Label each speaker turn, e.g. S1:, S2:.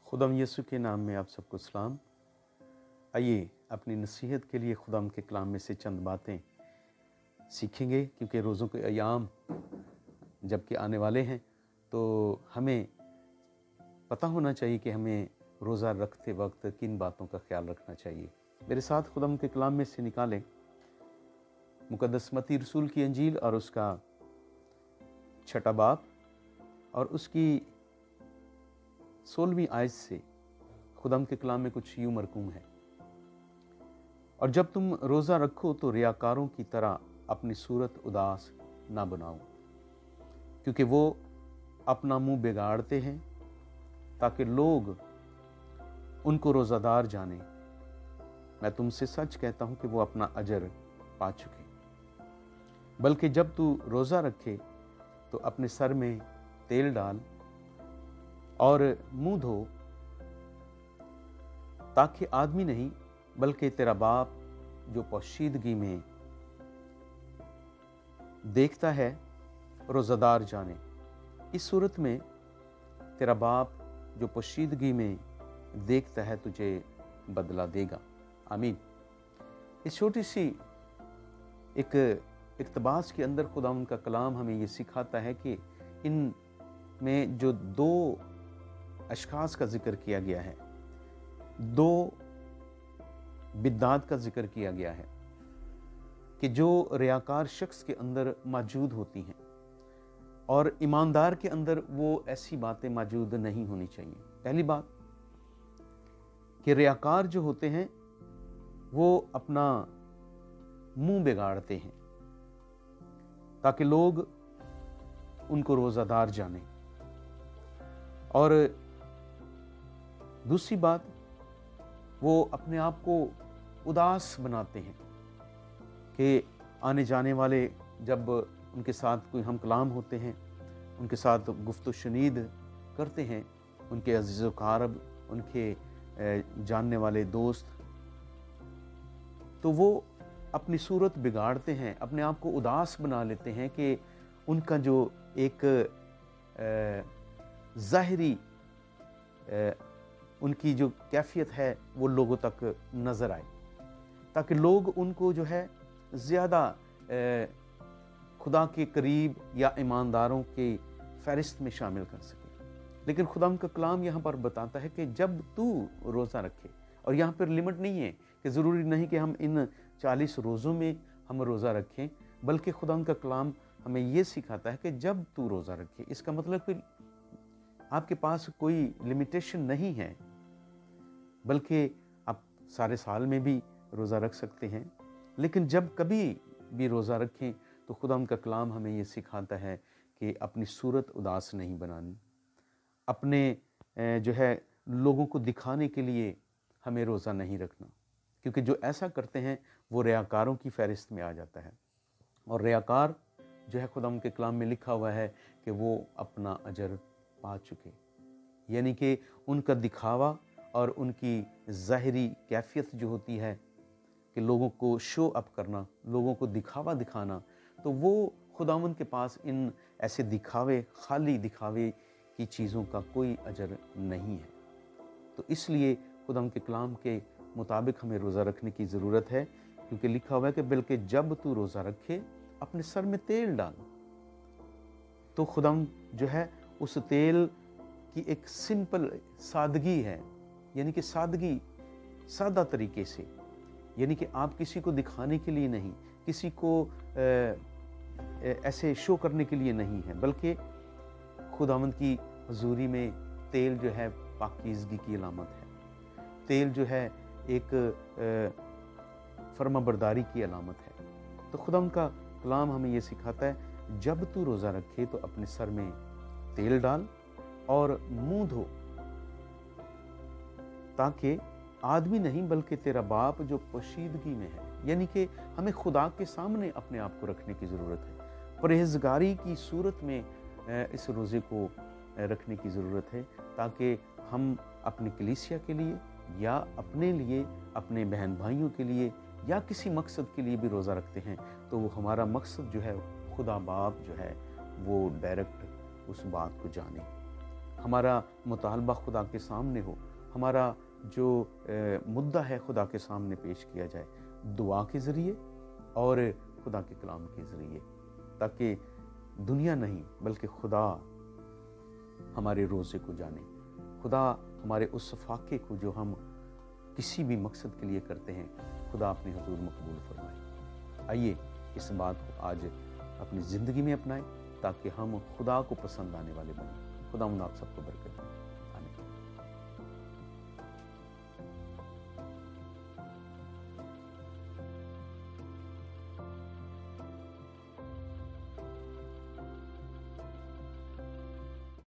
S1: खुदाम यसु के नाम में आप सबको सलाम। आइए अपनी नसीहत के लिए खुदाम के कलाम में से चंद बातें सीखेंगे, क्योंकि रोज़ों के अयाम जबकि आने वाले हैं तो हमें पता होना चाहिए कि हमें रोज़ा रखते वक्त किन बातों का ख्याल रखना चाहिए। मेरे साथ खुदाम के कलाम में से निकालें मुकद्दस मत्ती रसूल की अंजील और उसका 6 बाब और उसकी 16वीं आयत से खुदाम के कलाम में कुछ यूं मरकूम है। और जब तुम रोज़ा रखो तो रियाकारों की तरह अपनी सूरत उदास ना बनाओ, क्योंकि वो अपना मुंह बिगाड़ते हैं ताकि लोग उनको रोज़ादार जाने। मैं तुमसे सच कहता हूं कि वो अपना अजर पा चुके। बल्कि जब तू रोज़ा रखे तो अपने सर में तेल डाल और मुंह धो, ताकि आदमी नहीं बल्कि तेरा बाप जो पोशीदगी में देखता है रोज़ादार जाने। इस सूरत में तेरा बाप जो पोशीदगी में देखता है तुझे बदला देगा। आमीन। इस छोटी सी एक इक्तबास के अंदर खुदा उनका कलाम हमें ये सिखाता है कि इन में जो 2 अशखास का जिक्र किया गया है, 2 बिद्दात का जिक्र किया गया है कि जो रियाकार शख्स के अंदर मौजूद होती हैं और ईमानदार के अंदर वो ऐसी बातें मौजूद नहीं होनी चाहिए। पहली बात कि रियाकार जो होते हैं वो अपना मुंह बिगाड़ते हैं ताकि लोग उनको रोज़ादार जाने। और दूसरी बात, वो अपने आप को उदास बनाते हैं कि आने जाने वाले जब उनके साथ कोई हम कलाम होते हैं, उनके साथ गुफ्त शनीद करते हैं, उनके अज़ीज़ व क़ारब, उनके जानने वाले दोस्त, तो वो अपनी सूरत बिगाड़ते हैं, अपने आप को उदास बना लेते हैं कि उनका जो एक ज़ाहिरी उनकी जो कैफियत है वो लोगों तक नज़र आए, ताकि लोग उनको जो है ज़्यादा खुदा के करीब या ईमानदारों के फहरिस्त में शामिल कर सके। लेकिन खुदा का कलाम यहाँ पर बताता है कि जब तू रोज़ा रखे, और यहाँ पर लिमिट नहीं है कि ज़रूरी नहीं कि हम इन 40 रोज़ों में हम रोज़ा रखें, बल्कि खुदा का कलाम हमें ये सिखाता है कि जब तू रोज़ा रखे। इसका मतलब कि आपके पास कोई लिमिटेशन नहीं है, बल्कि आप सारे साल में भी रोज़ा रख सकते हैं। लेकिन जब कभी भी रोज़ा रखें तो खुदा उनका कलाम हमें ये सिखाता है कि अपनी सूरत उदास नहीं बनानी, अपने जो है लोगों को दिखाने के लिए हमें रोज़ा नहीं रखना, क्योंकि जो ऐसा करते हैं वो रियाकारों की फहरिस्त में आ जाता है। और रियाकार जो है खुदा उनके कलाम में लिखा हुआ है कि वो अपना अजर पा चुके, यानी कि उनका दिखावा और उनकी ज़ाहिरी कैफियत जो होती है कि लोगों को शो अप करना, लोगों को दिखावा दिखाना, तो वो खुदावंद के पास इन ऐसे दिखावे, खाली दिखावे की चीज़ों का कोई अजर नहीं है। तो इसलिए खुदावंद के कलाम के मुताबिक हमें रोज़ा रखने की ज़रूरत है, क्योंकि लिखा हुआ है कि बल्कि जब तू रोज़ा रखे अपने सर में तेल डाल। तो खुदावंद जो है उस तेल की एक सिंपल सादगी है, यानी कि सादगी, सादा तरीके से, यानी कि आप किसी को दिखाने के लिए नहीं, किसी को ऐसे शो करने के लिए नहीं है, बल्कि खुदावंद की हुजूरी में तेल जो है पाकीज़गी की अलामत है। तेल जो है एक फर्माबरदारी की अलामत है। तो खुदावंद का कलाम हमें ये सिखाता है, जब तू रोज़ा रखे तो अपने सर में तेल डाल और मुंह धो, ताकि आदमी नहीं बल्कि तेरा बाप जो पोशीदगी में है। यानी कि हमें खुदा के सामने अपने आप को रखने की ज़रूरत है, परहेज़गारी की सूरत में इस रोज़े को रखने की ज़रूरत है, ताकि हम अपनी कलीसिया के लिए या अपने लिए, अपने बहन भाइयों के लिए या किसी मकसद के लिए भी रोज़ा रखते हैं, तो वो हमारा मकसद जो है खुदा बाप जो है वो डायरेक्ट उस बात को जाने। ہمارا مطالبہ خدا کے سامنے ہو، ہمارا جو مدعا ہے خدا کے سامنے پیش کیا جائے دعا کے ذریعے اور خدا کے کلام کے ذریعے، تاکہ دنیا نہیں بلکہ خدا ہمارے روزے کو جانے، خدا ہمارے اس فاقے کو جو ہم کسی بھی مقصد کے لیے کرتے ہیں خدا اپنے حضور مقبول فرمائے۔ آئیے اس بات کو آج اپنی زندگی میں اپنائیں تاکہ ہم خدا کو پسند آنے والے بنیں۔ خدا آپ سب کو برکت دے۔